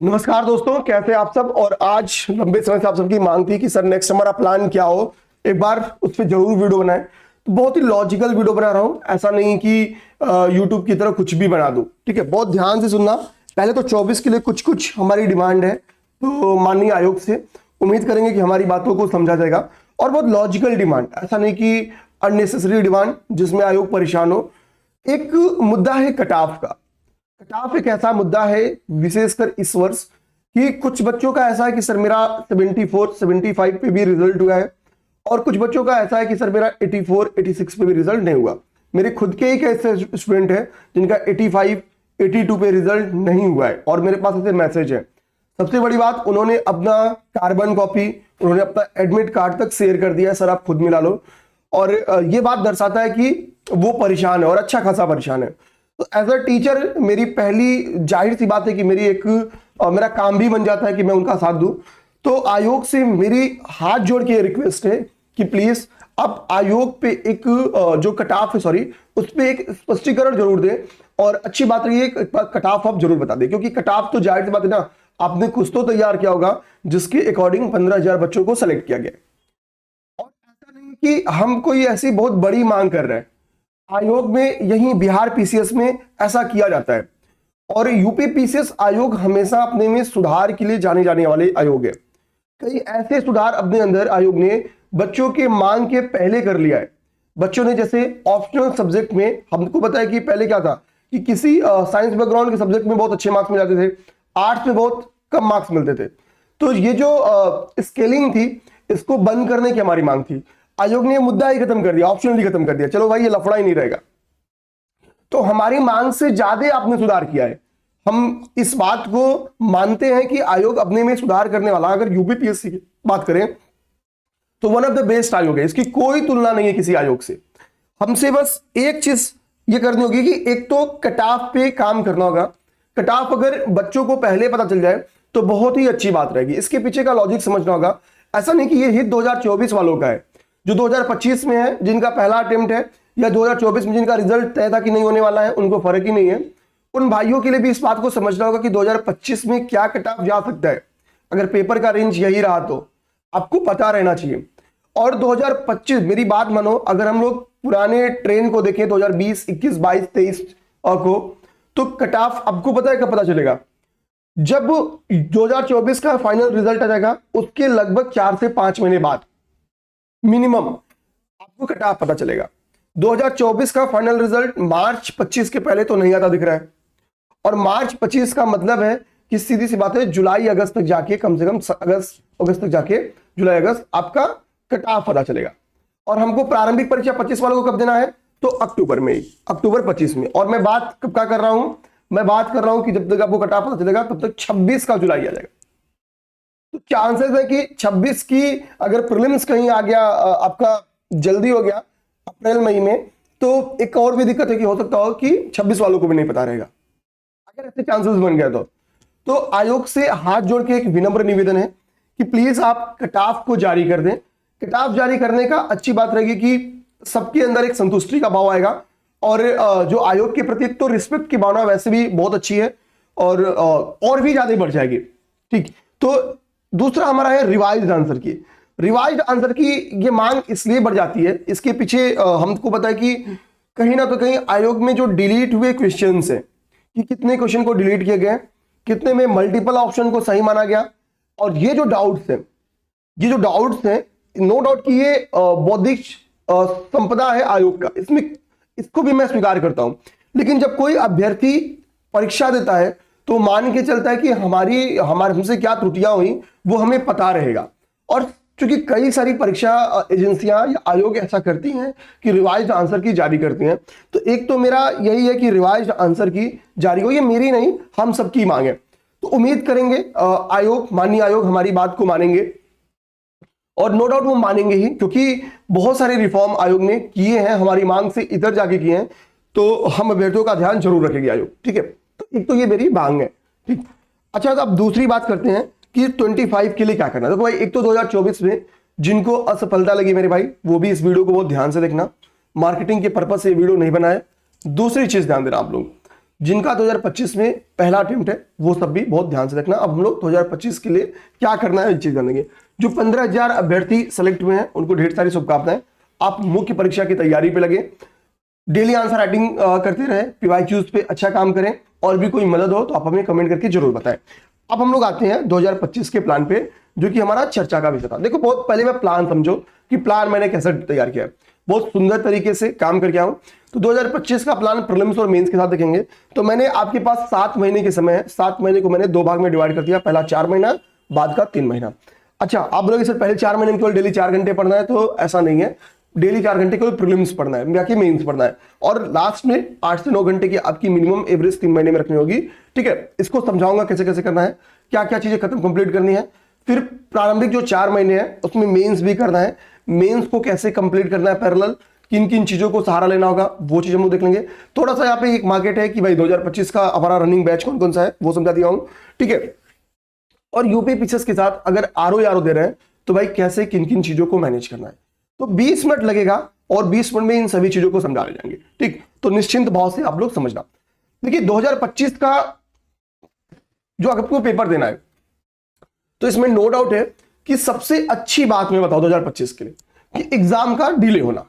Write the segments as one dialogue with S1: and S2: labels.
S1: नमस्कार दोस्तों, कैसे आप सब। और आज लंबे समय से आप सबकी मांग थी कि सर नेक्स्ट हमारा प्लान क्या हो, एक बार उस पर जरूर वीडियो बनाएं। तो बहुत ही लॉजिकल वीडियो बना रहा हूं, ऐसा नहीं कि यूट्यूब की तरह कुछ भी बना दूं। ठीक है, बहुत ध्यान से सुनना। पहले तो 24 के लिए कुछ कुछ हमारी डिमांड है, तो माननीय आयोग से उम्मीद करेंगे कि हमारी बातों को समझा जाएगा। और बहुत लॉजिकल डिमांड, ऐसा नहीं कि अननेसेसरी डिमांड जिसमें आयोग परेशान हो। एक मुद्दा है कटाफ का। कटाफ एक ऐसा मुद्दा है विशेषकर इस वर्ष कि कुछ बच्चों का ऐसा है कि सर मेरा 74 75 पे भी रिजल्ट हुआ है, और कुछ बच्चों का ऐसा है कि सर मेरा 84 86 पे भी रिजल्ट नहीं हुआ। मेरे खुद के ही ऐसे स्टूडेंट हैं जिनका 85 82 पे रिजल्ट नहीं हुआ है, और मेरे पास ऐसे मैसेज है। सबसे बड़ी बात, उन्होंने अपना कार्बन कॉपी, उन्होंने अपना एडमिट कार्ड तक शेयर कर दिया है, सर आप खुद मिला लो। और ये बात दर्शाता है कि वो परेशान है और अच्छा खासा परेशान है। तो एज अ टीचर मेरी पहली जाहिर सी बात है कि मेरा काम भी बन जाता है कि मैं उनका साथ दूं। तो आयोग से मेरी हाथ जोड़ के रिक्वेस्ट है कि प्लीज आप आयोग पे एक जो कटाफ है, सॉरी, उस पे एक स्पष्टीकरण जरूर दें। और अच्छी बात रही है, कटाफ आप जरूर बता दें, क्योंकि कटाफ तो जाहिर सी बात है ना, आपने कुछ तो तैयार किया होगा जिसके अकॉर्डिंग 15,000 बच्चों को सेलेक्ट किया गया। और ऐसा नहीं कि हम कोई ऐसी बहुत बड़ी मांग कर रहे हैं, आयोग में यही बिहार पीसीएस में ऐसा किया जाता है। और यूपी पीसीएस आयोग हमेशा अपने में सुधार के लिए जाने जाने वाले आयोग है। कई ऐसे सुधार अपने अंदर आयोग ने बच्चों के मांग के पहले कर लिया है। बच्चों ने जैसे ऑप्शनल सब्जेक्ट में, हमको पता है कि पहले क्या था कि किसी साइंस बैकग्राउंड के सब्जेक्ट में बहुत अच्छे मार्क्स मिल जाते थे, आर्ट्स में बहुत कम मार्क्स मिलते थे। तो ये जो स्केलिंग थी, इसको बंद करने की हमारी मांग थी। आयोग ने मुद्दा ही खत्म कर दिया, ऑप्शनल ही खत्म कर दिया, चलो भाई ये लफड़ा ही नहीं रहेगा। तो हमारी मांग से ज्यादा आपने सुधार किया है। हम इस बात को मानते हैं कि आयोग अपने में सुधार करने वाला, अगर यूपीपीएससी की बात करें तो वन ऑफ द बेस्ट आयोग है, इसकी कोई तुलना नहीं है किसी आयोग से। हमसे बस एक चीज ये करनी होगी कि एक तो कटाफ पे काम करना होगा। कटाफ अगर बच्चों को पहले पता चल जाए तो बहुत ही अच्छी बात रहेगी। इसके पीछे का लॉजिक समझना होगा। ऐसा नहीं कि ये हित 2024 वालों का है, जो 2025 में है, जिनका पहला अटेम्प्ट है, या 2024 में जिनका रिजल्ट तय था कि नहीं होने वाला है, उनको फर्क ही नहीं है। उन भाइयों के लिए भी इस बात को समझना होगा कि 2025 में क्या कट ऑफ जा सकता है। अगर पेपर का रेंज यही रहा तो आपको पता रहना चाहिए। और 2025, मेरी बात मानो, अगर हम लोग पुराने ट्रेंड को देखें 2020 21 22 23 को, तो कट ऑफ आपको पता है कब पता चलेगा? जब 2024 का फाइनल रिजल्ट आ जाएगा, उसके लगभग 4 से 5 महीने बाद मिनिमम आपको कट ऑफ पता चलेगा। 2024 का फाइनल रिजल्ट मार्च 25 के पहले तो नहीं आता दिख रहा है, और मार्च 25 का मतलब है कि सीधी सी बात है जुलाई अगस्त तक जाके, कम से कम अगस्त तक जाके, जुलाई अगस्त आपका कट ऑफ पता चलेगा। और हमको प्रारंभिक परीक्षा 25 वालों को कब देना है? तो अक्टूबर में, अक्टूबर 25 में। और मैं बात कब का कर रहा हूं? मैं बात कर रहा हूं कि जब तक आपको कट ऑफ पता चलेगा तब तक 26 का जुलाई आ जाएगा। तो चांसेस है कि 26 की अगर प्रीलिम्स कहीं आ गया, आपका जल्दी हो गया अप्रैल मई में, तो एक और भी दिक्कत है कि हो सकता हो कि 26 वालों को भी नहीं पता रहेगा, अगर ऐसे चांसेस बन गया तो आयोग से हाथ जोड़ के एक विनम्र निवेदन है कि प्लीज आप कट ऑफ को जारी कर दें। कट ऑफ जारी करने का अच्छी बात रहेगी कि सबके अंदर एक संतुष्टि का भाव आएगा, और जो आयोग के प्रति तो रिस्पेक्ट की भावना वैसे भी बहुत अच्छी है, और भी ज्यादा बढ़ जाएगी। ठीक, तो दूसरा हमारा है रिवाइज्ड आंसर की। रिवाइज्ड आंसर की ये मांग इसलिए बढ़ जाती है, इसके पीछे हमको पता है कि कहीं ना तो कहीं आयोग में जो डिलीट हुए क्वेश्चंस हैं, कि कितने क्वेश्चन को डिलीट किए गए, कितने में मल्टीपल ऑप्शन को सही माना गया, और ये जो डाउट्स हैं, नो डाउट कि ये बौद्धिक संपदा है आयोग का, इसको भी मैं स्वीकार करता हूं। लेकिन जब कोई अभ्यर्थी परीक्षा देता है तो मान के चलता है कि हमारे हमसे क्या त्रुटियां हुई वो हमें पता रहेगा। और क्योंकि कई सारी परीक्षा एजेंसियां या आयोग ऐसा करती हैं कि रिवाइज्ड आंसर की जारी करती हैं, तो एक तो मेरा यही है कि रिवाइज्ड आंसर की जारी हो। ये मेरी नहीं, हम सबकी मांग है। तो उम्मीद करेंगे माननीय आयोग हमारी बात को मानेंगे, और नो डाउट वो मानेंगे ही, क्योंकि बहुत सारे रिफॉर्म आयोग ने किए हैं, हमारी मांग से इधर जाके किए हैं, तो हम अभ्यर्थियों का ध्यान जरूर रखेंगे आयोग। ठीक है, तो एक तो ये मेरी मांग है। ठीक, अच्छा, तो अब दूसरी बात करते हैं कि 25 के लिए क्या करना है। देखो भाई, एक तो 2024 में जिनको असफलता लगी मेरे भाई, वो भी इस वीडियो को बहुत ध्यान से देखना। मार्केटिंग के पर्पज से वीडियो नहीं बनाए। दूसरी चीज ध्यान देना आप लोग, जिनका 2025 में पहला अटेम्प्ट है वो सब भी बहुत ध्यान से देखना। अब हम लोग 2025 के लिए क्या करना है, चीज जानेंगे। जो 15,000 अभ्यर्थी सेलेक्ट हुए हैं उनको ढेर सारी शुभकामनाएं। आप मुख्य परीक्षा की तैयारी पे लगे, डेली आंसर राइटिंग करते रहे, पीवाईक्यूज पे अच्छा काम करें, और भी कोई मदद हो तो आप हमें कमेंट करके जरूर बताएं। अब हम लोग आते हैं 2025 के प्लान पे, जो कि हमारा चर्चा का विषय था। देखो, बहुत पहले मैं प्लान समझो कि प्लान मैंने कैसे तैयार किया है, बहुत सुंदर तरीके से काम करके आऊं। तो 2025 का प्लान प्रीलिम्स और मेंस के साथ देखेंगे। तो मैंने आपके पास 7 महीने के समय है, 7 महीने को मैंने 2 भाग में डिवाइड कर दिया, पहला 4 महीना, बाद का 3 महीना। अच्छा, आप बोलोगे सर पहले 4 महीने में केवल डेली 4 घंटे पढ़ना है, तो ऐसा नहीं है। डेली 4 घंटे केवल प्रीलिम्स पढ़ना है, बाकी मेंस पढ़ना है, और लास्ट में 8 से 9 घंटे की आपकी मिनिमम एवरेज 3 महीने में रखनी होगी। ठीक है, इसको समझाऊंगा कैसे कैसे करना है, क्या क्या चीजें खत्म कंप्लीट करनी है। फिर प्रारंभिक जो 4 महीने हैं उसमें मेंस भी करना है, मेंस को कैसे कंप्लीट करना है पैरेलल, किन किन चीजों को सहारा लेना होगा, वो चीज हम लोग देख लेंगे। थोड़ा सा यहाँ पे एक मार्केट है कि भाई 2025 का हमारा रनिंग बैच कौन कौन सा है वो समझा दिया हूं। ठीक है, और यूपी पीसीएस के साथ अगर आरओ दे रहे हैं तो भाई कैसे किन किन चीजों को मैनेज करना है। तो 20 मिनट लगेगा और 20 मिनट में इन सभी चीजों को समझा ले जाएंगे। ठीक, तो निश्चिंत भाव से आप लोग समझना। देखिए, 2025 का जो आपको पेपर देना है, तो इसमें नो डाउट है कि सबसे अच्छी बात मैं बताऊं 2025 के लिए कि एग्जाम का डिले होना।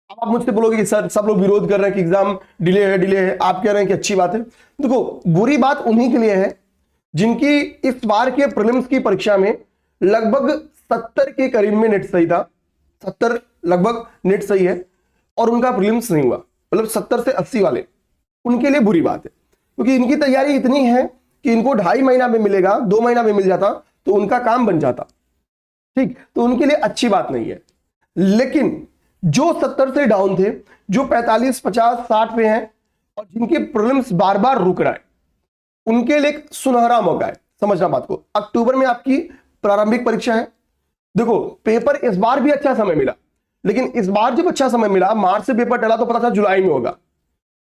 S1: अब आप मुझसे बोलोगे कि सर सब लोग विरोध कर रहे हैं कि एग्जाम डिले है, आप कह रहे हैं कि अच्छी बात है। देखो, बुरी बात उन्हीं के लिए है जिनकी इस बार के प्रीलिम्स की परीक्षा में लगभग 70 के करीब में नेट सही था, 70 लगभग नेट सही है, और उनका प्रीलिम्स नहीं हुआ, मतलब 70 से 80 वाले, उनके लिए बुरी बात है, क्योंकि इनकी तैयारी इतनी है कि इनको 2.5 महीना में मिलेगा, 2 महीना में मिल जाता तो उनका काम बन जाता। ठीक, तो उनके लिए अच्छी बात नहीं है। लेकिन जो 70 से डाउन थे, जो 45, 50, 60 पे हैं, और जिनके प्रीलिम्स बार बार रुक रहा है, उनके लिए एक सुनहरा मौका है। समझना बात को, अक्टूबर में आपकी प्रारंभिक परीक्षा है। देखो, पेपर इस बार भी अच्छा समय मिला, लेकिन इस बार जब अच्छा समय मिला, मार्च से पेपर टला तो पता था जुलाई में होगा।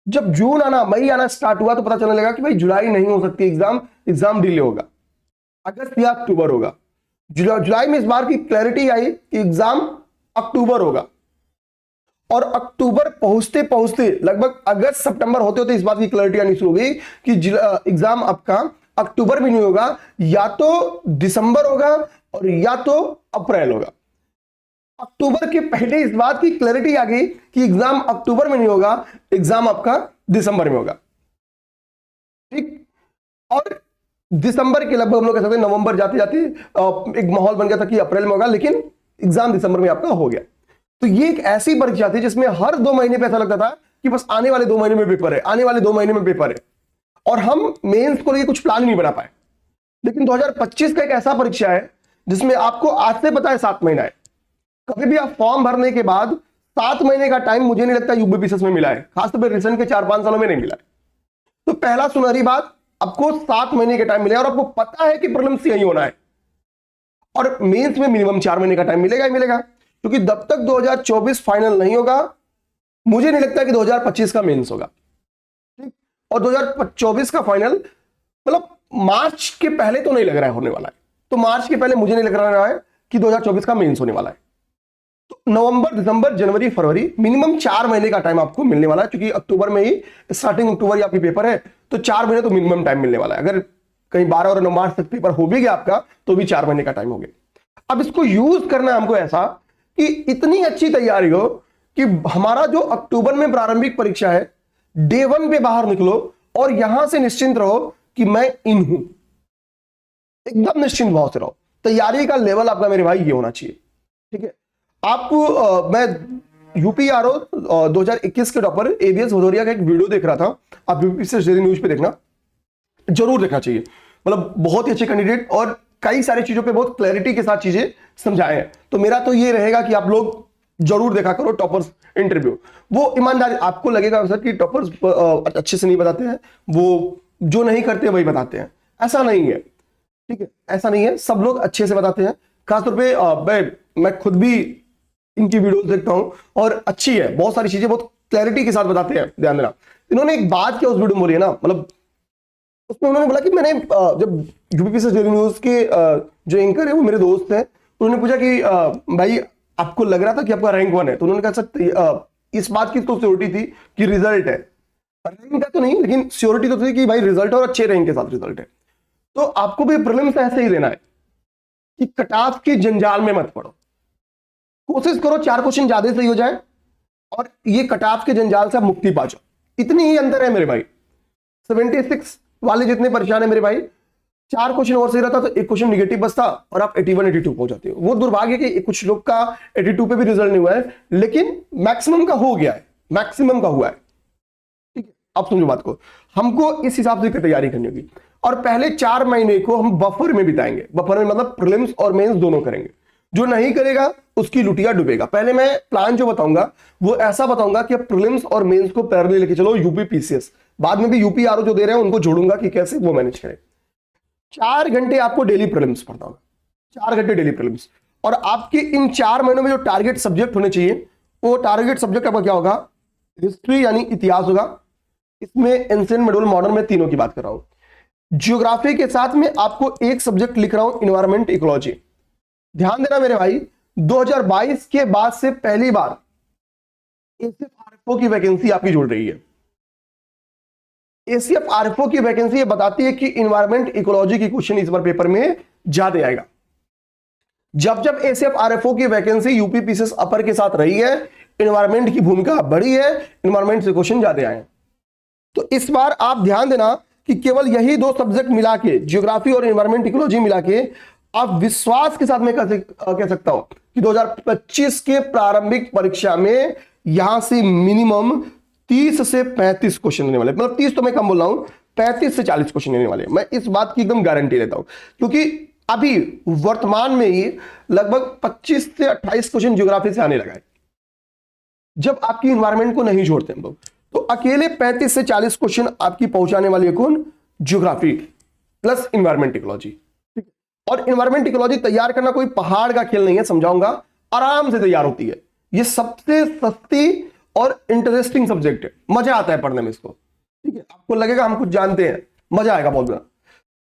S1: जब जून आना, मई आना स्टार्ट हुआ तो पता चलने लगा कि भाई जुलाई नहीं हो सकती एग्जाम डिले होगा, अगस्त या अक्टूबर होगा। जुलाई में इस बार की क्लैरिटी आई कि एग्जाम अक्टूबर होगा, और अक्टूबर पहुंचते पहुंचते लगभग अगस्त सितंबर होते होते इस बात की क्लैरिटी आनी शुरू हो गई कि एग्जाम आपका अक्टूबर में नहीं होगा, या तो दिसंबर होगा और या तो अप्रैल होगा। अक्टूबर के पहले इस बात की क्लैरिटी आ गई कि एग्जाम अक्टूबर में नहीं होगा, एग्जाम आपका दिसंबर में होगा। ठीक, और दिसंबर के लगभग हम लोग कह सकते हैं नवंबर जाते जाते एक माहौल बन गया था कि अप्रैल में होगा, लेकिन एग्जाम दिसंबर में आपका हो गया। तो ये एक ऐसी परीक्षा थी जिसमें हर 2 महीने पे ऐसा लगता था कि बस आने वाले 2 महीने में पेपर है, आने वाले 2 महीने में पेपर है, और हम मेंस को लेकर कुछ प्लान नहीं बना पाए। लेकिन 2025 का एक ऐसा परीक्षा है जिसमें आपको आज से पता है 7 महीना है। कभी भी आप फॉर्म भरने के बाद 7 महीने का टाइम मुझे नहीं लगता यूपी पीसीएस में मिला है, खासतौर पर रिसेंट के 4-5 सालों में नहीं मिला है। तो पहला सुनहरी बात, आपको 7 महीने का टाइम मिलेगा, और आपको पता है कि प्रीलिम्स यही होना है, और मेंस में मिनिमम 4 महीने का टाइम मिलेगा ही मिलेगा, क्योंकि जब तक 2024 फाइनल नहीं होगा, मुझे नहीं लगता कि 2025 का मेंस होगा। ठीक, और 2024 का फाइनल मतलब मार्च के पहले तो नहीं लग रहा है होने वाला है, तो मार्च के पहले मुझे नहीं लग रहा है कि 2024 का मेंस होने वाला है। तो नवंबर, दिसंबर, जनवरी, फरवरी, मिनिमम 4 महीने का टाइम आपको मिलने वाला है, क्योंकि अक्टूबर में ही, स्टार्टिंग अक्टूबर ही आपकी पेपर है, तो 4 महीने तो मिनिमम टाइम मिलने वाला है। अगर कहीं 12 और 9 मार्च तक पेपर हो भी गया आपका, तो भी 4 महीने का टाइम हो गया। अब इसको यूज करना है हमको ऐसा कि इतनी अच्छी तैयारी हो कि हमारा जो अक्टूबर में प्रारंभिक परीक्षा है, डे 1 पे बाहर निकलो और यहां से निश्चिंत रहो कि मैं इन हूं, एकदम निश्चिंत भाव से रहो। तैयारी का लेवल आपका मेरे भाई ये होना चाहिए। ठीक है, आपको मैं यूपीआरओ 2021 के टॉपर एबीएस भदौरिया का एक वीडियो देख रहा था, आप यूपी से डेली न्यूज पे देखना, जरूर देखना चाहिए। मतलब बहुत ही अच्छे कैंडिडेट और कई सारी चीजों पे बहुत क्लैरिटी के साथ चीजें समझाए हैं। तो मेरा तो ये रहेगा कि आप लोग जरूर देखा करो टॉपर्स इंटरव्यू। वो ईमानदारी, आपको लगेगा सर कि टॉपर्स अच्छे से नहीं बताते हैं, वो जो नहीं करते वही बताते हैं, ऐसा नहीं है। ठीक है, ऐसा नहीं है, सब लोग अच्छे से बताते हैं। खासतौर पे मैं खुद भी इनकी वीडियोस देखता हूं और अच्छी है, बहुत सारी चीजें बहुत क्लैरिटी के साथ बताते हैं। ध्यान देना, इन्होंने एक बात क्या उस वीडियो में बोली है ना, मतलब उसमें उन्होंने बोला कि मैंने जब यूपी से डेली न्यूज के जो एंकर है वो मेरे दोस्त हैं, उन्होंने पूछा कि भाई आपको लग रहा था कि आपका रैंक 1 है, तो उन्होंने कहा सर इस बात की तो सिक्योरिटी थी कि रिजल्ट है, रैंक का तो नहीं, लेकिन श्योरिटी तो थी कि भाई रिजल्ट और अच्छे रैंक के साथ रिजल्ट है। तो आपको भी प्रीलिम्स ऐसे ही देना है कि कट ऑफ की जंजाल में मत पड़ो, कोशिश करो 4 क्वेश्चन ज्यादा सही हो जाए और ये कट ऑफ के जंजाल से आप मुक्ति पा जाओ। इतनी ही अंतर है मेरे भाई। 76 वाले जितने परेशान है मेरे भाई, 4 क्वेश्चन और सही रहता तो एक क्वेश्चन निगेटिव बचता और आप 81 82 पहुंच जाते हो। वो दुर्भाग्य कि कुछ लोग का 82 पे भी रिजल्ट नहीं हुआ है, लेकिन मैक्सिमम का हो गया है, मैक्सिमम का हुआ है। ठीक है, अब समझो बात को, हमको इस हिसाब से तैयारी करनी होगी और पहले 4 महीने को हम बफर में बिताएंगे। बफर में मतलब प्रीलिम्स और मेंस दोनों करेंगे। जो नहीं करेगा उसकी लुटिया डूबेगा। पहले मैं प्लान जो बताऊंगा वो ऐसा बताऊंगा कि प्रीलिम्स और मेंस को पैरेलल लेके चलो, यूपी पीसीएस, बाद में भी यूपी आरओ जो दे रहे हैं उनको जोड़ूंगा कि कैसे वो मैनेज करें। 4 घंटे आपको डेली प्रीलिम्स पढ़ना होगा, 4 घंटे डेली प्रीलिम्स। और आपके इन 4 महीनों में जो टारगेट सब्जेक्ट होने चाहिए, वो टारगेट सब्जेक्ट आपका क्या होगा? हिस्ट्री यानी इतिहास होगा। इसमें एंशिएंट, मिडल, मॉडर्न में तीनों की बात कर रहा हूं। जियोग्राफी के साथ में आपको एक सब्जेक्ट लिख रहा हूं, इन्वायरमेंट इकोलॉजी। ध्यान देना मेरे भाई, 2022 के बाद से पहली बार एसीएफ आरएफओ की वैकेंसी आपकी जुड़ रही है। एसीएफ आरएफओ की वैकेंसी ये बताती है कि इन्वायरमेंट इकोलॉजी की क्वेश्चन इस बार पेपर में ज्यादा आएगा। जब जब एसीएफ आरएफओ की वैकेंसी यूपी पीसीएस अपर के साथ रही है, इन्वायरमेंट की भूमिका बढ़ी है, इन्वायरमेंट से क्वेश्चन ज्यादा आए। तो इस बार आप ध्यान देना कि केवल यही 2 सब्जेक्ट मिला के, जियोग्राफी और इन्वायरमेंट इकोलॉजी मिला के, आप विश्वास के साथ में कह सकता हूं कि 2025 के प्रारंभिक परीक्षा में यहां से मिनिमम 30 से 35 क्वेश्चन लेने वाले, मतलब 30 तो मैं कम बोल रहा हूं, 35 से 40 क्वेश्चन लेने वाले। मैं इस बात की एकदम गारंटी देता हूं, क्योंकि अभी वर्तमान में ही लगभग 25 से 28 क्वेश्चन ज्योग्राफी से आने लगा है, जब आपकी इन्वायरमेंट को नहीं जोड़ते हम लोग। तो अकेले 35 से 40 क्वेश्चन आपकी पहुंचाने वाली है कौन? Geography plus environment ecology. और इन्वायरमेंट इकोलॉजी तैयार करना कोई पहाड़ का खेल नहीं है, समझाऊंगा, आराम से तैयार होती है। ये सबसे सस्ती और इंटरेस्टिंग सब्जेक्ट है, मजा आता है पढ़ने में इसको। ठीक है, आपको लगेगा हम कुछ जानते हैं, मजा आएगा बहुत ज्यादा।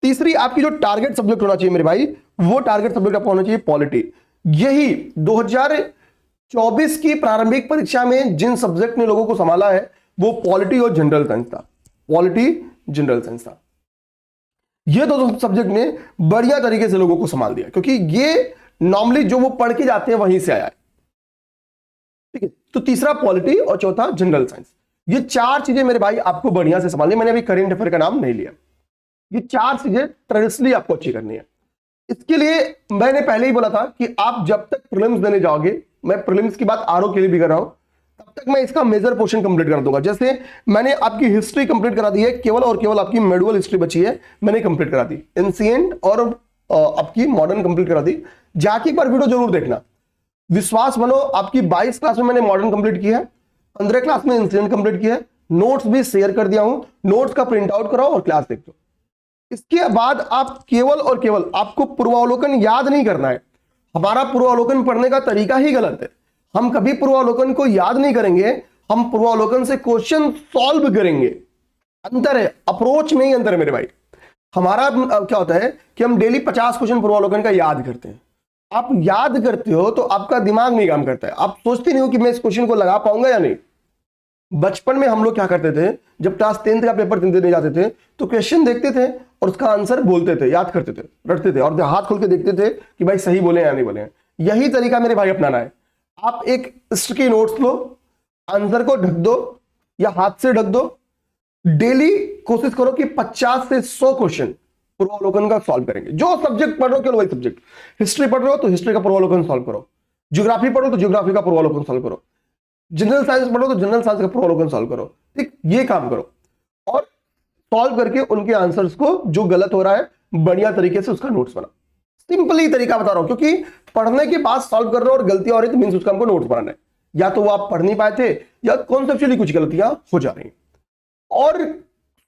S1: तीसरी आपकी जो टारगेट सब्जेक्ट होना चाहिए मेरे भाई, वो टारगेट सब्जेक्ट आपको होना चाहिए पॉलिटी। यही 2024 की प्रारंभिक परीक्षा में जिन सब्जेक्ट ने लोगों को संभाला है वो पॉलिटी और जनरल साइंस था। पॉलिटी, जनरल साइंस था। ये दो सब्जेक्ट ने बढ़िया तरीके से लोगों को संभाल दिया, क्योंकि ये नॉर्मली जो वो पढ़ के जाते हैं वहीं से आया है। ठीक है, तो तीसरा पॉलिटी और चौथा जनरल साइंस। ये 4 चीजें मेरे भाई आपको बढ़िया से संभालनी। मैंने अभी करेंट अफेयर का नाम नहीं लिया। ये 4 चीजें ट्रेडिशनली आपको अच्छी करनी है। इसके लिए मैंने पहले ही बोला था कि आप जब तक प्रीलिम्स देने जाओगे, मैं प्रीलिम्स की बात आरओ के लिए भी कर रहा हूं, तब तक मैं इसका मेजर पोर्शन कंप्लीट कर दूंगा। जैसे मैंने आपकी हिस्ट्री कंप्लीट करा दी है, केवल और केवल आपकी मेडुअल हिस्ट्री बची है, मैंने कंप्लीट करा दी। एंशिएंट और आपकी मॉडर्न कंप्लीट करा दी। जाके एक बार वीडियो जरूर देखना, विश्वास मानो। आपकी 22 क्लास में मैंने मॉडर्न कंप्लीट किया है, 15 क्लास में एंशिएंट कंप्लीट किया है, नोट्स भी शेयर कर दिया हूं। नोट्स का प्रिंट आउट कराओ और क्लास देख लो। इसके बाद आप केवल और केवल, आपको पूर्वावलोकन याद नहीं करना है। हमारा पूर्वावलोकन पढ़ने का तरीका ही गलत है। हम कभी पूर्वावलोकन को याद नहीं करेंगे, हम पूर्वावलोकन से क्वेश्चन सॉल्व करेंगे। अंतर है, अप्रोच में ही अंतर है मेरे भाई। हमारा क्या होता है कि हम डेली 50 क्वेश्चन पूर्वावलोकन का याद करते हैं। आप याद करते हो तो आपका दिमाग नहीं काम करता है, आप सोचते नहीं हो कि मैं इस क्वेश्चन को लगा पाऊंगा या नहीं। बचपन में हम लोग क्या करते थे, जब क्लास 10th का पेपर देने जाते थे तो क्वेश्चन देखते थे और उसका आंसर बोलते थे, याद करते थे, रटते थे और हाथ खोल के देखते थे कि भाई सही बोले या नहीं बोले। यही तरीका मेरे भाई अपनाना है। आप एक स्टिकी नोट्स लो, आंसर को ढक दो या हाथ से ढक दो। डेली कोशिश करो कि 50 से 100 क्वेश्चन पूर्वावलोकन का सॉल्व करेंगे। जो सब्जेक्ट पढ़ रहे हो केवल वही सब्जेक्ट। हिस्ट्री पढ़ रहे हो तो हिस्ट्री का पूर्वावलोकन सॉल्व करो, ज्योग्राफी पढ़ो तो ज्योग्राफी का पूर्वावलोकन सॉल्व करो, जनरल साइंस पढ़ो तो जनरल साइंस का पूर्वावलोकन सॉल्व करो। ठीक, ये काम करो और सॉल्व करके उनके आंसर्स को, जो गलत हो रहा है, बढ़िया तरीके से उसका नोट्स बना। सिंपली तरीका बता रहा हूं, क्योंकि पढ़ने के बाद सॉल्व कर रहे हो और गलतियां हो रही तो मींस उसका हमको नोट्स बनाना है। या तो वो आप पढ़ नहीं पाए थे या कॉन्सेप्चुअली कुछ गलतियां हो जा रही। और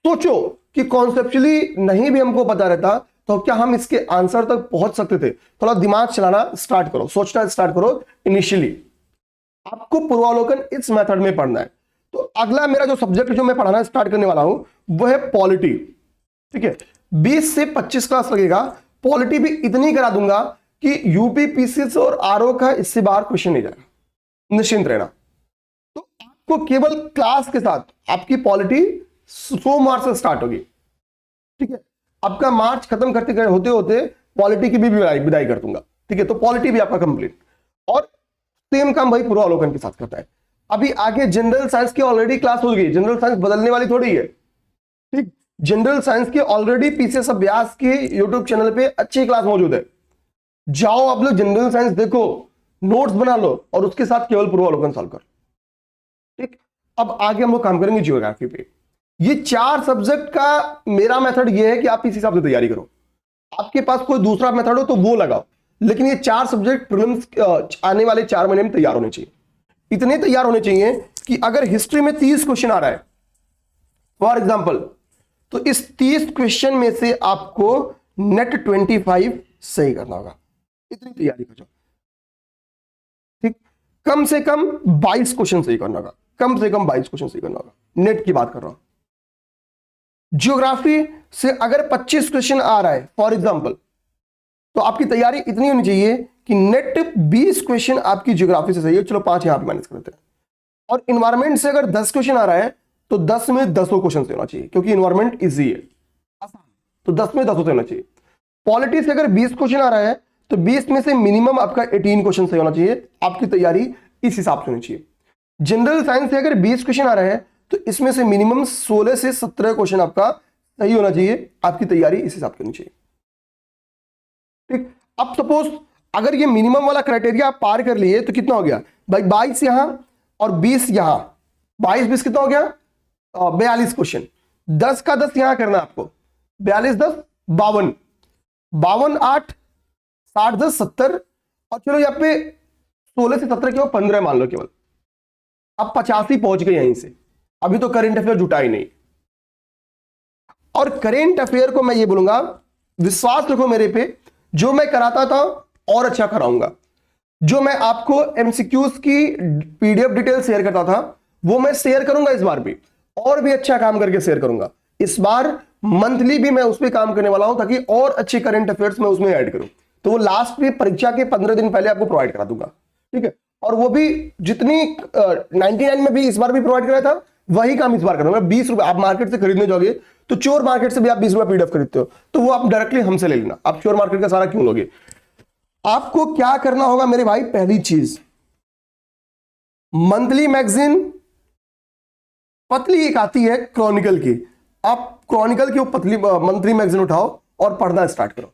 S1: सोचो कि कॉन्सेप्चुअली नहीं भी हमको पता रहता तो क्या हम इसके आंसर तक पहुंच सकते थे। थोड़ा दिमाग चलाना स्टार्ट करो, सोचना स्टार्ट करो। इनिशियली आपको पूर्वावलोकन इस मेथड में पढ़ना है। तो अगला मेरा जो सब्जेक्ट जो मैं पढ़ाना स्टार्ट करने वाला हूं वो है पॉलिटी। ठीक है, 20 से 25 क्लास लगेगा। पॉलिटी भी इतनी करा दूंगा कि यूपी पीसीएस और आरओ का इससे बाहर क्वेश्चन नहीं जाएगा, निश्चिंत रहना। तो आपको केवल क्लास के साथ आपकी पॉलिटी सोमवार से स्टार्ट होगी, ठीक है। आपका मार्च खत्म करते होते होते पॉलिटी की भी विदाई कर दूंगा, ठीक है। तो पॉलिटी भी आपका कंप्लीट, और सेम काम भाई पूर्वावलोकन के साथ करता है। अभी आगे जनरल साइंस की ऑलरेडी क्लास हो गई, जनरल साइंस बदलने वाली थोड़ी है, ठीक। जनरल साइंस की ऑलरेडी पीसीएस अभ्यास के यूट्यूब चैनल पे अच्छी क्लास मौजूद है, जाओ आप लोग जनरल साइंस देखो, नोट्स बना लो और उसके साथ केवल पूर्वावलोकन सॉल्व कर, ठीक। अब आगे हम लोग काम करेंगे जियोग्राफी पे। ये 4 सब्जेक्ट का मेरा मेथड ये है कि आप इस हिसाब से तैयारी करो, आपके पास कोई दूसरा मेथड हो तो वो लगाओ, लेकिन ये 4 सब्जेक्ट प्रीलिम्स आने वाले 4 महीने में तैयार होने चाहिए। इतने तैयार होने चाहिए कि अगर हिस्ट्री में 30 क्वेश्चन आ रहा है फॉर एग्जांपल, तो इस 30 क्वेश्चन में से आपको नेट 25 सही करना होगा। इतनी तैयारी करो, ठीक। कम से कम 22 क्वेश्चन सही करना होगा, कम से कम 22 क्वेश्चन सही करना होगा, नेट की बात कर रहा हूं। ज्योग्राफी से अगर 25 क्वेश्चन आ रहा है फॉर एग्जांपल, तो आपकी तैयारी इतनी होनी चाहिए कि नेट 20 क्वेश्चन आपकी ज्योग्राफी से सही है, चलो 5 यहां पे मैनेज करते हैं। और इन्वायरमेंट से अगर 10 क्वेश्चन आ रहा है तो 10 में 10 क्वेश्चन से होना चाहिए, क्योंकि इन्वायरमेंट इजी है, तो 10 में 10 से होना चाहिए। पॉलिटी से अगर 20 क्वेश्चन आ रहा है तो 20 में से मिनिमम आपका 18 क्वेश्चन सही होना चाहिए, आपकी तैयारी इस हिसाब से होनी चाहिए। जनरल साइंस से अगर 20 क्वेश्चन आ रहा है तो इसमें से मिनिमम 16 से 17 क्वेश्चन आपका सही होना चाहिए, आपकी तैयारी इस हिसाब से होनी चाहिए, ठीक। अब सपोज अगर ये मिनिमम वाला क्राइटेरिया आप पार कर लिए तो कितना हो गया भाई, 22 यहां और 20 यहां, 22-20 कितना हो गया 42 क्वेश्चन। 10 का 10 यहां करना आपको, 42 10 52, 52 8 60 10 70, और चलो यहाँ पे 16 से 17 केवल 15 मान लो केवल, अब 85 पहुंच गए यहीं से। अभी तो करेंट अफेयर जुटा ही नहीं, और करेंट अफेयर को मैं ये बोलूंगा, विश्वास रखो मेरे पे, जो मैं कराता था और अच्छा कराऊंगा। जो मैं आपको एमसीक्यूज की पीडीएफ डिटेल शेयर करता था वो मैं शेयर करूंगा इस बार भी, और भी अच्छा काम करके शेयर करूंगा। इस बार मंथली भी मैं उस पर काम करने वाला हूं, ताकि और अच्छे करंट अफेयर्स में उसमें ऐड करूं, तो वो लास्ट में परीक्षा के 15 दिन पहले आपको प्रोवाइड करा दूंगा, ठीक है। और वो भी जितनी 99 में भी इस बार भी प्रोवाइड कराया था, वही काम इस बार करूंगा। 20 रुपए आप मार्केट से खरीदने जाओगे तो चोर मार्केट से भी आप 20 रुपए पीडीएफ खरीदते हो, तो वो आप डायरेक्टली हमसे ले लेना, आप चोर मार्केट का सारा क्यों लोगे। आपको क्या करना होगा मेरे भाई, पहली चीज, मंथली मैगजीन पतली एक आती है क्रॉनिकल की, आप क्रॉनिकल की वो पतली मंथली मैगजीन उठाओ और पढ़ना स्टार्ट करो।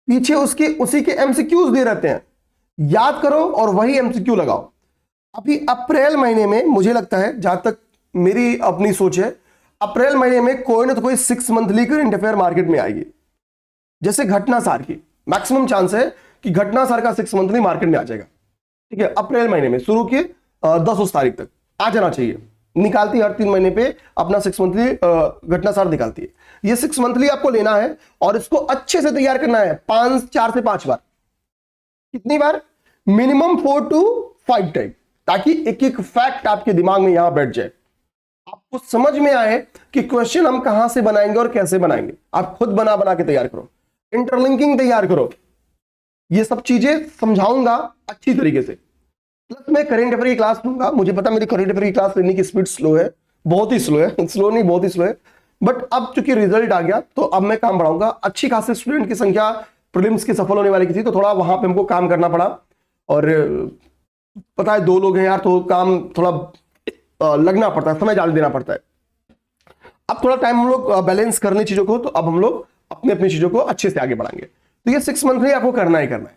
S1: पीछे उसके उसी के एमसीक्यूज दे रहते हैं, याद करो और वही एमसीक्यू लगाओ। अभी अप्रैल महीने में मुझे लगता है, जहां तक मेरी अपनी सोच है, अप्रैल महीने में कोई ना तो कोई 6 मंथली करंट अफेयर मार्केट में आएगी। जैसे घटना सार की मैक्सिमम चांस है कि घटना सार का 6 मंथली मार्केट में आ जाएगा, ठीक है। अप्रैल महीने में शुरू के 10 तारीख तक आ जाना चाहिए। निकालती है हर 3 महीने पे अपना 6 मंथली घटना सार निकालती है। ये 6 मंथली आपको लेना है और इसको अच्छे से तैयार करना है 4 से 5 बार। कितनी बार? मिनिमम 4 to 5 टाइम, ताकि एक एक फैक्ट आपके दिमाग में यहां बैठ जाए, आपको समझ में आए कि क्वेश्चन हम कहां से बनाएंगे और कैसे बनाएंगे। आप खुद बना बना के तैयार करो, इंटरलिंकिंग तैयार करो, ये सब चीजें समझाऊंगा अच्छी तरीके से। प्लस मैं करेंट अफेयर की क्लास लूंगा। मुझे पता मेरी करेंट अफेयर की क्लास लेने की स्पीड स्लो है, बहुत ही स्लो है, स्लो नहीं बहुत ही स्लो है, बट अब चूंकि रिजल्ट आ गया तो अब मैं काम बढ़ाऊंगा। अच्छी खासी स्टूडेंट की संख्या प्रीलिम्स की सफल होने वाली की थी, तो थोड़ा वहां पे हमको काम करना पड़ा, और पता है 2 लोग हैं यार, तो काम थोड़ा लगना पड़ता है, समय ज्यादा देना पड़ता है। अब थोड़ा टाइम हम लोग बैलेंस कर लें चीजों को, तो अब हम लोग अपनी अपनी चीजों को अच्छे से आगे बढ़ाएंगे। तो ये 6 मंथली आपको करना ही करना है,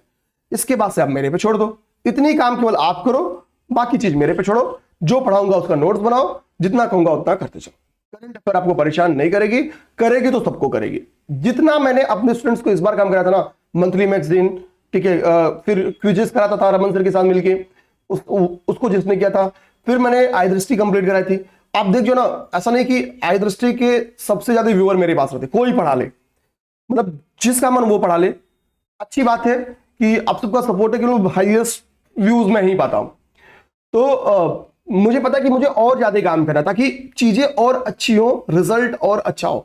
S1: इसके बाद से आप मेरे पे छोड़ दो। इतनी काम केवल आप करो, बाकी चीज मेरे पे छोड़ो। जो पढ़ाऊंगा उसका नोट्स बनाओ, जितना कहूंगा उतना करते चलो। करंट अफेयर आपको परेशान नहीं करेगी, करेगी तो सबको करेगी। जितना मैंने अपने स्टूडेंट्स को इस बार काम कराया था ना, मंथली मैगजीन, ठीक है, फिर क्विजेस कराता था रमन सर के साथ मिलके, उसको जिसने किया था, फिर मैंने आई दृष्टि कंप्लीट कराई थी। आप देखो ना, ऐसा नहीं कि आई दृष्टि के सबसे ज्यादा व्यूअर मेरे पास रहते, कोई पढ़ा ले, मतलब जिसका मन वो पढ़ा ले। अच्छी बात है कि आप सबका सपोर्ट है कि हाईएस्ट व्यूज में ही पाता हूं, तो मुझे पता है कि मुझे और ज्यादा काम करना, ताकि चीजें और अच्छी हो, रिजल्ट और अच्छा हो,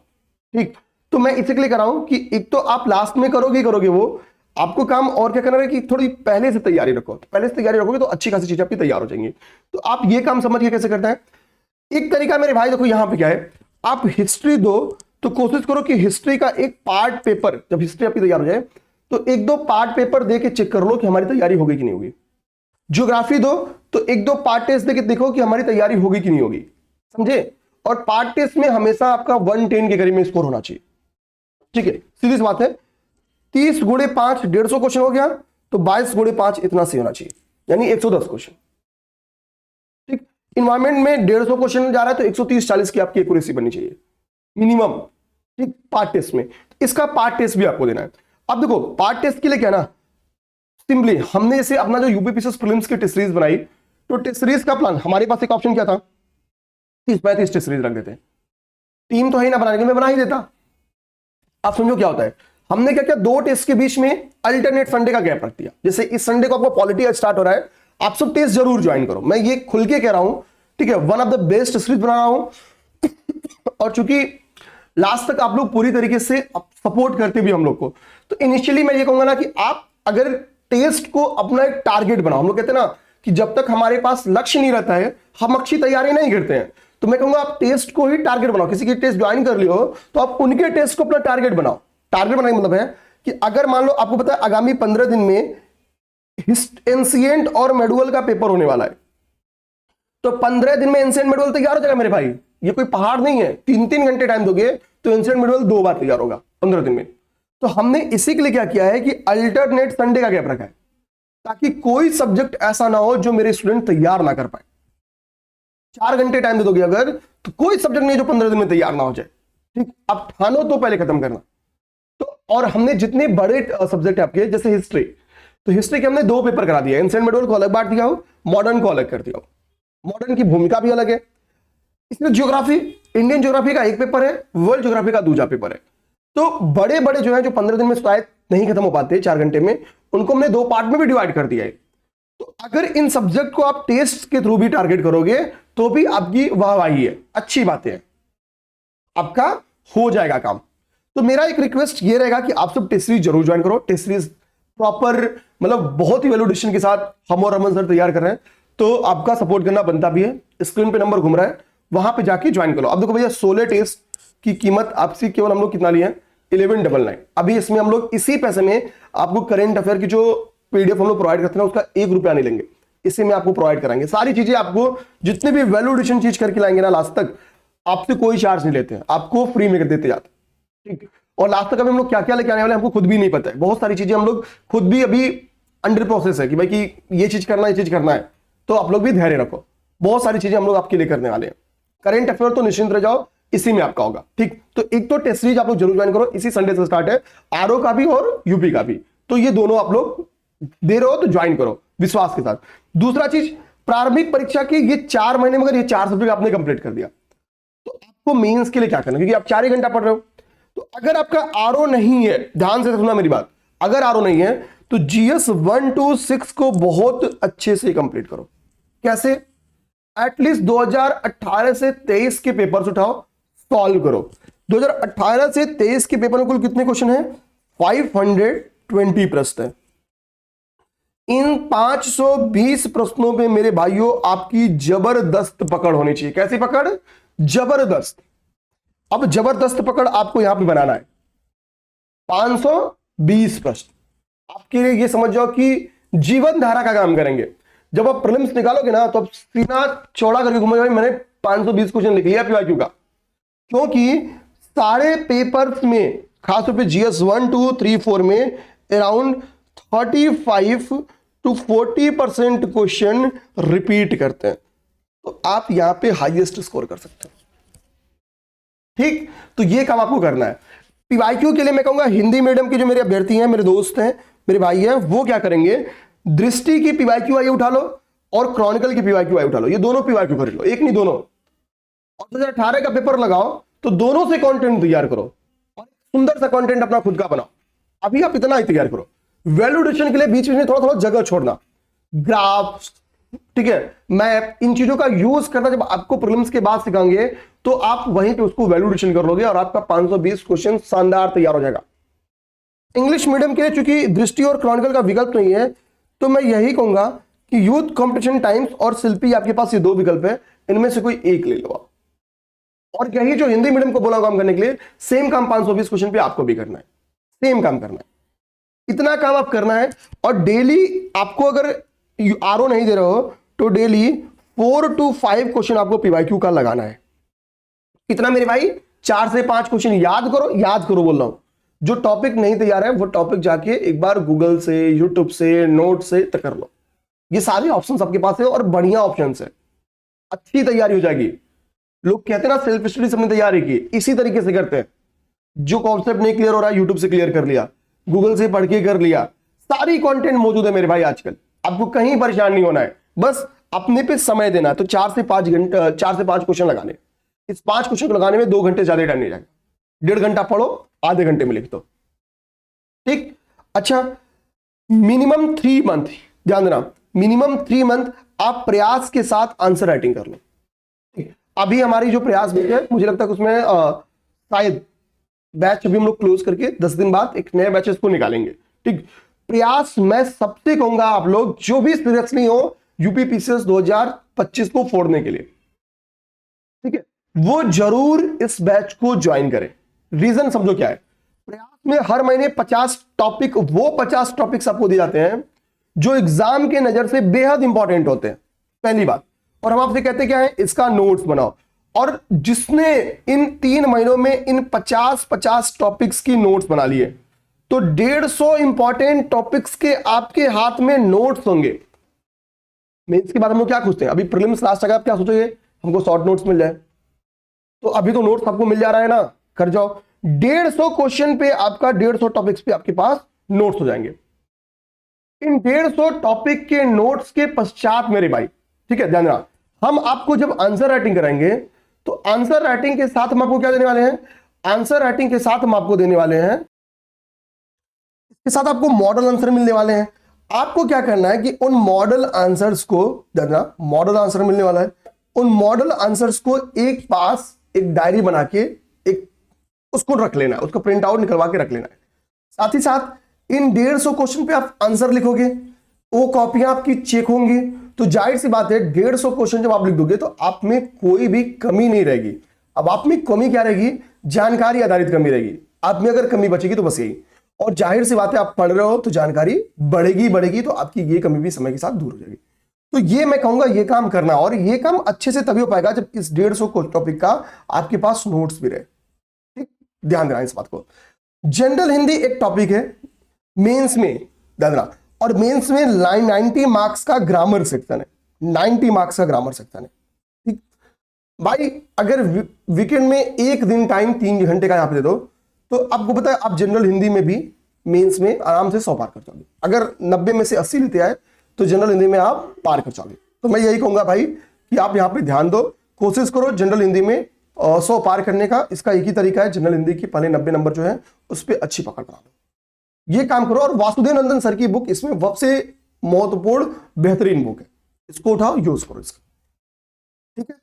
S1: ठीक। तो मैं इसी के लिए कर रहा हूं कि एक तो आप लास्ट में करोगे वो, आपको काम और क्या करना है कि थोड़ी पहले से तैयारी रखो। पहले से तैयारी रखोगे तो अच्छी खासी चीजें आपकी तैयार हो जाएंगी। तो आप ये काम समझ के कैसे करते हैं, एक तरीका मेरे भाई देखो यहां पे क्या है, आप हिस्ट्री दो तो कोशिश करो कि हिस्ट्री का एक पार्ट पेपर, जब हिस्ट्री आपकी तैयार हो जाए तो एक दो पार्ट पेपर दे के चेक कर लो कि हमारी तैयारी होगी कि नहीं होगी। ज्योग्राफी दो तो एक दो पार्ट टेस्ट देके देखो कि हमारी तैयारी होगी कि नहीं होगी, समझे। और पार्ट टेस्ट में हमेशा आपका 110 के करीब में स्कोर होना चाहिए, ठीक है, सीधी सी बात है। 30 गुणे 5 150 क्वेश्चन हो गया, तो 22 गुणे 5 इतना सही होना चाहिए, यानी 110 क्वेश्चन, ठीक। इन्वायरमेंट में 150 क्वेश्चन जा रहा है तो 130-40 की आपकी एक्यूरेसी बननी चाहिए मिनिमम, ठीक, पार्ट टेस्ट में। इसका पार्ट टेस्ट भी आपको देना है। अब देखो पार्ट टेस्ट के लिए क्या ना, सिंपली हमने जैसे अपना जो यूपीपीसीएस प्रीलिम्स की टेस्ट सीरीज बनाई, तो टेस्ट सीरीज का प्लान हमारे पास एक ऑप्शन क्या था, 30-35 टेस्ट सीरीज रख देते। टीम तो है ही ना बनाने के, मैं बना ही देता। आप समझो क्या होता है, हमने क्या किया, 2 टेस्ट के बीच में अल्टरनेट संडे का गैप रख दिया। जैसे इस संडे को आपको पॉलिटी स्टार्ट हो रहा है, आप सब टेस्ट जरूर ज्वाइन करो, मैं ये खुल के कह रहा हूं, ठीक है। One of the best series बना रहा हूं और चूंकि लास्ट तक आप लोग पूरी तरीके से सपोर्ट करते भी हम लोग को, तो इनिशियली मैं ये कहूंगा ना कि आप अगर टेस्ट को अपना एक टारगेट बनाओ। हम लोग कहते हैं ना कि जब तक हमारे पास लक्ष्य नहीं रहता है हम अच्छी तैयारी नहीं करते हैं, तो मैं कहूंगा आप टेस्ट को ही टारगेट बनाओ। किसी की टेस्ट ज्वाइन कर लियो तो आप उनके टेस्ट को अपना टारगेट बनाओ। टारगेट बनाने का मतलब है कि अगर मान लो आपको पता है आगामी 15 दिन में एंशिएंट और मेडुअल का पेपर होने वाला है, तो 15 दिन में एंशिएंट मेडुअल तैयार हो जाएगा मेरे भाई। ये कोई पहाड़ नहीं है, 3-3 घंटे टाइम दोगे तो एंशिएंट मेडुअल 2 बार तैयार होगा 15 दिन में। तो हमने इसी के लिए क्या किया है कि अल्टरनेट संडे का गैप रखा है, ताकि कोई सब्जेक्ट ऐसा ना हो जो मेरे स्टूडेंट तैयार ना कर पाए। 4 घंटे टाइम दे दोगे अगर, तो कोई सब्जेक्ट नहीं जो 15 दिन में तैयार ना हो जाए, ठीक। अब ठानो तो पहले खत्म करना। तो और हमने जितने बड़े सब्जेक्ट है आपके, जैसे हिस्ट्री, तो हिस्ट्री के हमने 2 पेपर करा दिया, एंशिएंट मेडुअल को अलग बांट दिया हो, मॉडर्न को अलग कर दिया हो। मॉडर्न की भूमिका भी अलग है। इसमें ज्योग्राफी, इंडियन ज्योग्राफी का एक पेपर है, वर्ल्ड ज्योग्राफी का दूसरा पेपर है। तो बड़े बड़े जो है, जो 15 दिन में शायद नहीं खत्म हो पाते 4 घंटे में, उनको हमने 2 पार्ट में भी डिवाइड कर दिया है। तो अगर इन सब्जेक्ट को आप टेस्ट के थ्रू भी टारगेट करोगे तो भी आपकी वाहवाही है, अच्छी बातें हैं, आपका हो जाएगा काम। तो मेरा एक रिक्वेस्ट ये रहेगा कि आप सब टेस्ट सीरीज जरूर ज्वाइन करो। टेस्ट सीरीज प्रॉपर, मतलब बहुत ही वैल्यू एडिशन के साथ हम और रमन सर तैयार कर रहे हैं, तो आपका सपोर्ट करना बनता भी है। स्क्रीन पे नंबर घूम रहा है, वहां पे जाके ज्वाइन करो। अब देखो भैया 16 टेस्ट की कीमत आपसे केवल हम लोग कितना लिए हैं, 1199। अभी इसमें हम लोग इसी पैसे में आपको करेंट अफेयर की जो पीडीएफ हम लोग प्रोवाइड करते हैं उसका 1 रुपया नहीं लेंगे, इसी में आपको प्रोवाइड कराएंगे। सारी चीजें आपको जितने भी वैल्यू एडिशन चीज करके लाएंगे ना, लास्ट तक आपसे कोई चार्ज नहीं लेते हैं, आपको फ्री में कर देते जाते, ठीक। और लास्ट तक अभी हम लोग क्या क्या लेके आने वाले हमको खुद भी नहीं पता है। बहुत सारी चीजें हम लोग खुद भी अभी अंडर प्रोसेस है कि भाई कि ये चीज करना है, ये चीज करना है, तो आप लोग भी धैर्य रखो। बहुत सारी चीजें हम लोग आपके लिए करने वाले हैं। करेंट अफेयर तो निश्चिंत रह जाओ, इसी में आपका होगा, ठीक। तो एक तो टेस्ट सीरीज आप लोग जरूर ज्वाइन करो, इसी संडे से स्टार्ट है, आरओ का भी और यूपी का भी। तो ये दोनों आप लोग दे रहे हो तो ज्वाइन करो विश्वास के साथ। दूसरा चीज, प्रारंभिक परीक्षा की ये 4 महीने में अगर ये 4 सब्जेक्ट आपने कंप्लीट कर दिया तो आपको मेंस के लिए क्या करना, क्योंकि आप 4 ही घंटा पढ़ रहे हो। तो अगर आपका आरओ नहीं है, ध्यान से सुनना मेरी बात, अगर आरओ नहीं है तो जीएस 1 to 6 को बहुत अच्छे से कंप्लीट करो। कैसे? एटलीस्ट 2018 से 23 के पेपर्स उठाओ, सॉल्व करो। 2018 से 23 के पेपर में कुल कितने क्वेश्चन हैं? 520 प्रश्न है। इन 520 प्रश्नों पे मेरे भाइयों आपकी जबरदस्त पकड़ होनी चाहिए। कैसी पकड़? जबरदस्त। अब जबरदस्त पकड़ आपको यहां पे बनाना है। 520 प्रश्न आपके लिए ये समझ जाओ कि जीवन धारा का काम करेंगे। जब आप प्रीलिम्स निकालोगे ना तो आप सीना चौड़ा करके घूमोगे, मैंने 520 क्वेश्चन लिख लिया पीवाईक्यू का, क्योंकि सारे पेपर्स में खासतौर पे जीएस 1, 2, 3, 4 में अराउंड 35 to 40% क्वेश्चन रिपीट करते हैं। तो आप यहां पे हाईएस्ट स्कोर कर सकते हो, ठीक। तो ये काम आपको करना है। पीवाईक्यू के लिए मैं कहूंगा हिंदी मीडियम के जो मेरे अभ्यर्थी हैं, मेरे दोस्त हैं, मेरे भाई हैं, वो क्या करेंगे, दृष्टि की पीवाईक्यू आई उठा लो और क्रॉनिकल की पीवाईक्यू आई उठा लो। ये दोनों पीवाईक्यू कर लो, एक नहीं दोनों। और 2018 का पेपर लगाओ तो दोनों से कंटेंट तैयार करो और सुंदर सा कंटेंट अपना खुद का बनाओ। अभी आप इतना ही तैयार करो। वैल्यू एडिशन के लिए बीच में थोड़ा थोड़ा जगह छोड़ना, ग्राफ, ठीक है, मैप, इन चीजों का यूज करना जब आपको प्रीलिम्स के बाद सिखाएंगे तो आप वहीं पे उसको वैल्यू एडिशन कर लोगे और आपका 520 क्वेश्चन शानदार तैयार हो जाएगा। इंग्लिश मीडियम के लिए चूंकि दृष्टि और क्रॉनिकल का विकल्प नहीं है, तो मैं यही कहूंगा कि यूथ कंपटीशन टाइम्स और शिल्पी आपके पास ये 2 विकल्प है, इनमें से कोई एक ले लो आप। और यही जो हिंदी मीडियम को बोला काम करने के लिए, सेम काम 520 क्वेश्चन पे आपको भी करना है, सेम काम करना है, इतना काम आप करना है। और डेली आपको अगर आरओ नहीं दे रहे हो तो डेली 4 to 5 क्वेश्चन आपको पीवाईक्यू का लगाना है। कितना मेरे भाई? 4 से 5 क्वेश्चन याद करो, याद करो बोल रहा हूं। जो टॉपिक नहीं तैयार है वो टॉपिक जाके एक बार गूगल से, यूट्यूब से, नोट से कर लो। ये सारे ऑप्शंस आपके पास है और बढ़िया ऑप्शंस है, अच्छी तैयारी हो जाएगी। लोग कहते हैं ना सेल्फ स्टडी सबने तैयारी की, इसी तरीके से करते हैं। जो कॉन्सेप्ट नहीं क्लियर हो रहा है यूट्यूब से क्लियर कर लिया, गूगल से पढ़ के कर लिया, सारी कंटेंट मौजूद है मेरे भाई आजकल। आपको कहीं परेशान नहीं होना है, बस अपने पे समय देना है। तो 4 से 5 घंटे, 4 से 5 क्वेश्चन लगाने। इस 5 क्वेश्चन को लगाने में 2 घंटे ज्यादा टाइम नहीं जाएगा। 1.5 घंटा पढ़ो, आधे घंटे में लिख दो, ठीक। अच्छा, मिनिमम 3 मंथ, ध्यान देना, मिनिमम 3 मंथ आप प्रयास के साथ आंसर राइटिंग कर लो। अभी हमारी जो प्रयास बैच है, मुझे लगता है उसमें शायद बैच अभी हम लोग क्लोज करके 10 दिन बाद एक नया बैच इसको निकालेंगे, ठीक। प्रयास मैं सबसे कहूंगा, आप लोग जो भी सीरियसली हो यूपी पीसीएस 2025 को फोड़ने के लिए, ठीक है, वो जरूर इस बैच को ज्वाइन करें। रीजन समझो क्या है। प्रयास में हर महीने 50 टॉपिक, वो 50 टॉपिक्स आपको दिए जाते हैं जो एग्जाम के नजर से बेहद इंपॉर्टेंट होते हैं, पहली बात। और हम आपसे कहते हैं क्या है, इसका नोट्स बनाओ। और जिसने इन 3 महीनों में इन 50 टॉपिक्स की नोट्स बना लिए, तो 150 इंपॉर्टेंट टॉपिक्स के आपके हाथ में नोट्स होंगे। मेंस के बाद हम लोग क्या पूछते हैं, अभी प्रीलिम्स लास्ट तक आप क्या सोचोगे, हमको शॉर्ट नोट्स मिल जाए। तो अभी तो नोट्स आपको मिल जा रहा है ना, कर जाओ। 150 क्वेश्चन पे आपका 150 टॉपिक्स पे आपके पास नोट्स हो जाएंगे। इन 150 टॉपिक के नोट्स के पश्चात मेरे भाई, ठीक है, ध्यान रखना, हम आपको जब आंसर राइटिंग कराएंगे तो आंसर राइटिंग के साथ हम आपको क्या देने वाले हैं, आंसर राइटिंग के साथ हम आपको देने वाले हैं, इसके साथ आपको मॉडल आंसर मिलने वाले हैं। आपको क्या करना है कि उन मॉडल आंसर्स को, देखना मॉडल आंसर मिलने वाला है, उन मॉडल आंसर्स को एक पास एक डायरी बना के एक उसको रख लेना है, उसको प्रिंट आउट निकलवा के रख लेना है। साथ ही साथ इन 150 क्वेश्चन पे आप आंसर लिखोगे, वो कॉपियां आपकी चेक होंगी। तो जाहिर सी बात है 150 क्वेश्चन जब आप लिख दोगे तो आप में कोई भी कमी नहीं रहेगी। अब आप में कमी क्या रहेगी, जानकारी आधारित कमी रहेगी। आप में अगर कमी बचेगी तो बस यही। और जाहिर सी बात है आप पढ़ रहे हो तो जानकारी बढ़ेगी तो आपकी ये कमी भी समय के साथ दूर हो जाएगी। तो ये मैं कहूंगा ये काम करना, और ये काम अच्छे से तभी हो पाएगा जब इस 150 टॉपिक का आपके पास नोट्स भी रहे, ठीक। ध्यान देना इस बात को। जनरल हिंदी एक टॉपिक है मेंस में, ध्यान देना, और मेंस में 90 मार्क्स का ग्रामर सेक्शन है, 90 मार्क्स का ग्रामर सेक्शन है, ठीक भाई। अगर वीकेंड में एक दिन टाइम 3 घंटे का यहां पे दे दो तो आपको पता है आप जनरल हिंदी में भी मेंस में आराम से 100 पार कर जाओगे। अगर 90 में से 80 लेते आए तो जनरल हिंदी में आप पार कर जाओगे। तो मैं यही कहूंगा भाई कि आप यहां पे ध्यान दो, कोशिश करो जनरल हिंदी में 100 पार करने का। इसका एक ही तरीका है, जनरल हिंदी की पहले 90 नंबर जो है उस पर अच्छी पकड़ बना लो, ये काम करो। और वासुदेव नंदन सर की बुक इसमें सबसे महत्वपूर्ण बेहतरीन बुक है, इसको उठाओ, यूज करो इसका, ठीक है।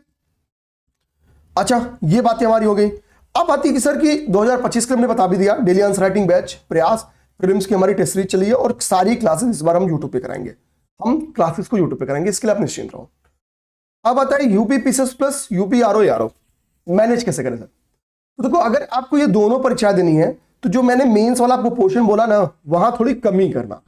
S1: अच्छा, ये बातें हमारी हो गई। अब आती है कि सर की 2025 के हमने बता भी दिया, डेली आंसर राइटिंग बैच, प्रयास, प्रीलिम्स की हमारी टेस्ट सीरीज चली है और सारी क्लासेस इस बार हम यूट्यूब पे कराएंगे। हम क्लासेस को यूट्यूब पे करेंगे, इसके लिए आप निश्चिंत रहो। अब आता है UP PCS plus UP RO manage कैसे करें सर। तो देखो, अगर आपको ये दोनों परीक्षा देनी है तो जो मैंने मेंस वाला आपको पोर्शन बोला ना, वहां थोड़ी कमी करना,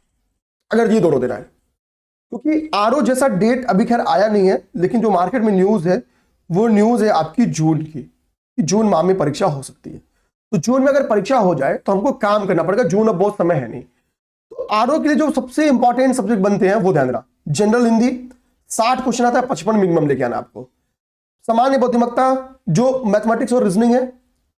S1: अगर ये दोनों देना है। क्योंकि आरओ जैसा डेट अभी खैर आया नहीं है, लेकिन जो मार्केट में न्यूज है वो न्यूज है आपकी जून की, जून माह में परीक्षा हो सकती है। तो जून में अगर परीक्षा हो जाए तो हमको काम करना पड़ेगा, जून अब बहुत समय है नहीं। तो आरओ के लिए जो सबसे इंपॉर्टेंट सब्जेक्ट बनते हैं वो ध्यान रखना, जनरल हिंदी 60 क्वेश्चन आता है, 55 मिनिमम लेके आना आपको। सामान्य बुद्धिमत्ता जो मैथमेटिक्स और रीजनिंग है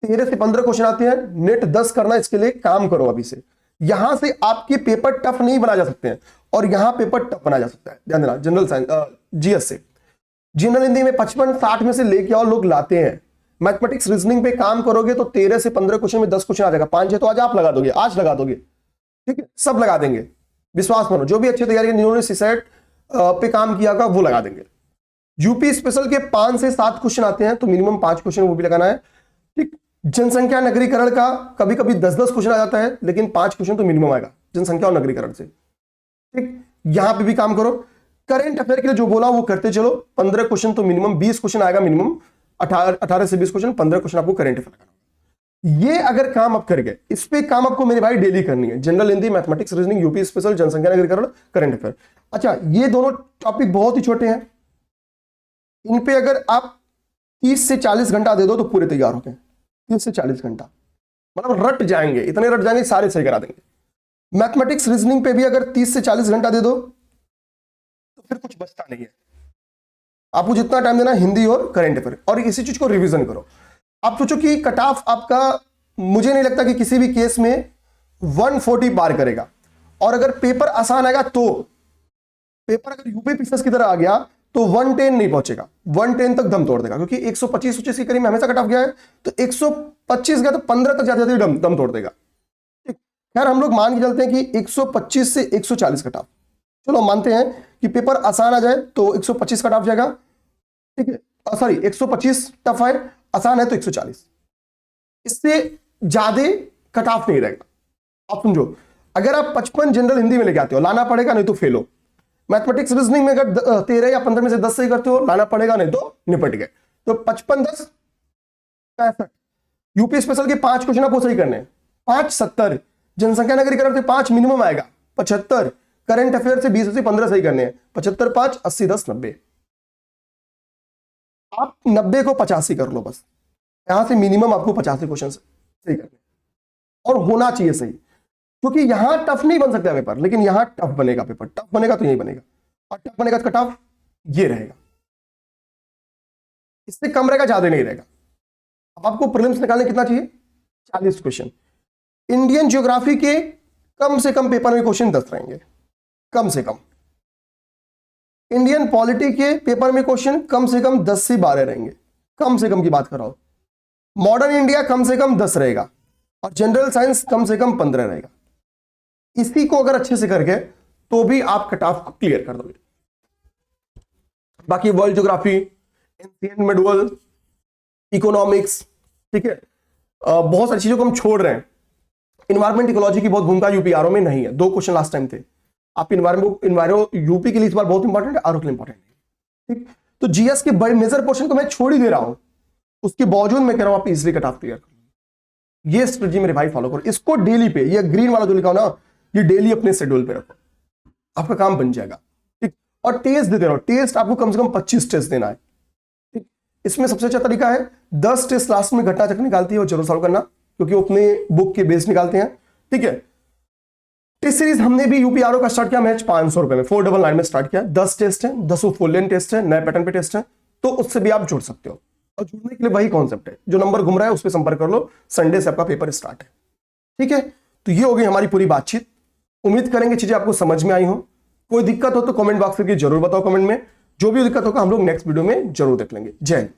S1: 13 से 15 क्वेश्चन आते हैं, नेट 10 करना, इसके लिए काम करो अभी से। यहां से आपके पेपर टफ नहीं बना जा सकते हैं और यहां पेपर टफ बना जा सकता है, ध्यान देना। जनरल साइंस जीएस से जनरल हिंदी में 55-60 में से लेके आओ, लोग लाते हैं। मैथमेटिक्स रीजनिंग पे काम करोगे तो 13 से 15 क्वेश्चन में 10 क्वेश्चन आ जाएगा, 5-6 तो आज आप लगा दोगे, आज लगा दोगे, ठीक है, सब लगा देंगे, विश्वास मानो। जो भी अच्छी तैयारी जिन्होंने सीसेट पे काम किया का वो लगा देंगे। यूपी स्पेशल के 5 से 7 क्वेश्चन आते हैं तो मिनिमम 5 क्वेश्चन वो भी लगाना है, ठीक। जनसंख्या नगरीकरण का कभी कभी 10-10 क्वेश्चन आ जाता है, लेकिन 5 क्वेश्चन तो मिनिमम आएगा जनसंख्या और नगरीकरण से, ठीक। यहां पे भी काम करो। करेंट अफेयर के लिए जो बोला वो करते चलो, 15 क्वेश्चन तो मिनिमम, 20 क्वेश्चन आएगा मिनिमम। 18 से 20 क्वेश्चन, 15 क्वेश्चन आपको करंट अफेयर करना। ये अगर काम आप कर गए, इस पे काम आपको मेरे भाई डेली करनी है। General Hindi, mathematics, reasoning, UP special, जनसंख्या नगरीकरण, करंट अफेयर। अच्छा, ये दोनों टॉपिक बहुत ही छोटे हैं, इन पे अगर आप 30 से 40 घंटा दे दो तो पूरे तैयार होते हैं। 30 से 40 घंटा मतलब रट जाएंगे, इतने रट जाएंगे, सारे सही करा देंगे। मैथमेटिक्स रीजनिंग पे भी अगर 30 से 40 घंटा दे दो तो फिर कुछ बचता नहीं है। आपको जितना टाइम देना हिंदी और करंट अफेयर, और इसी चीज को रिवीजन करो। आप सोचो कि कट ऑफ आपका, मुझे नहीं लगता कि किसी भी केस में 140 पार करेगा, और अगर पेपर आसान आएगा तो, पेपर अगर यूपी पीसीएस की तरह आ गया तो 110 नहीं पहुंचेगा, 110 तक दम तोड़ देगा, क्योंकि 125 के करीब में हमेशा कट ऑफ गया है, तो 125 गया तो 15 तक जाते जाते दम तोड़ देगा। खैर हम लोग मान के चलते हैं कि 125 से 140 कट ऑफ, चलो मानते हैं कि पेपर आसान आ जाए तो 125 कट ऑफ जाएगा, ठीक है, सॉरी 125 टफ है, आसान है तो 140, इससे ज्यादा कट ऑफ नहीं रहेगा। आप समझो, अगर आप 55 जनरल हिंदी में लेके आते हो लाना पड़ेगा, नहीं तो फेल हो। मैथमेटिक्स रीजनिंग में अगर 13 या 15 में से 10 सही करते हो लाना पड़ेगा, नहीं तो निपट गए। तो 55 10 65, यूपी स्पेशल के 5 क्वेश्चन आपको सही करने हैं, 5 70, जनसंख्या नगरीकरण से 5 मिनिमम आएगा 75, करंट अफेयर से 20 से 15 सही करने हैं, 75 5 80 10 90। आप 90 को 85 कर लो बस, यहां से मिनिमम आपको 85 क्वेश्चन सही करने, और होना चाहिए सही, क्योंकि यहां टफ नहीं बन सकता पेपर, लेकिन यहां टफ बनेगा पेपर, टफ बनेगा तो यही बनेगा, और टफ बनेगा तो कट ऑफ ये रहेगा, इससे कम रहेगा, ज्यादा नहीं रहेगा। अब आपको प्रीलिम्स निकालने कितना चाहिए, 40 क्वेश्चन। इंडियन ज्योग्राफी के कम से कम पेपर में क्वेश्चन 10 रहेंगे, कम से कम। इंडियन पॉलिटी के पेपर में क्वेश्चन कम से कम 10 से 12 रहेंगे, कम से कम की बात कर रहा हूं। मॉडर्न इंडिया कम से कम 10 रहेगा, और जनरल साइंस कम से कम 15 रहेगा। इसी को अगर अच्छे से करके तो भी आप कट ऑफ को क्लियर कर दोगे। बाकी world geography, ancient medieval, economics, ठीक है, बहुत सारी चीजों को हम छोड़ रहे हैं। इन्वायरमेंट इकोलॉजी की बहुत भूमिका यूपीआरओ में नहीं है, 2 क्वेश्चन लास्ट टाइम थे। आप इन्वायरो यूपी के लिए इस बार बहुत इंपॉर्टेंट है, आरओ के लिए इंपॉर्टेंट है, ठीक। तो जीएस के बड़े मेजर पोर्शन को मैं छोड़ ही दे रहा हूं, उसके बावजूद मैं कह रहा हूं आप इजीली कट ऑफ क्लियर करो। ये स्ट्रेटजी मेरे भाई फॉलो करो, इसको डेली पे, ये ग्रीन वाला जो लिखा हो ना, ये डेली अपने शेड्यूल पे रखो, आपका काम बन जाएगा, ठीक। और टेस्ट देते रहो, टेस्ट आपको कम से कम 25 टेस्ट देना है, ठीक। इसमें सबसे अच्छा तरीका है 10 टेस्ट लास्ट में घटना चक्र निकालती है वो जरूर सॉल्व करना, क्योंकि वो अपने बुक के बेस निकालते हैं, ठीक है। टेस्ट सीरीज हमने भी यूपीआरओ का स्टार्ट किया मैच 500 रुपए में, 499 में स्टार्ट किया। 10 टेस्ट है, 10 फुल लेंथ टेस्ट है, नए पैटर्न पे टेस्ट है, तो उससे भी आप जुड़ सकते हो। और जुड़ने के लिए वही कॉन्सेप्ट है, जो नंबर घूम रहा है उस पर संपर्क कर लो, संडे से आपका पेपर स्टार्ट है, ठीक है। तो ये हो गई हमारी पूरी बातचीत, उम्मीद करेंगे चीजें आपको समझ में आई हो। कोई दिक्कत हो तो कमेंट बॉक्स करके जरूर बताओ, कमेंट में जो भी दिक्कत होगा हम लोग नेक्स्ट वीडियो में जरूर देख लेंगे। जय हिंद।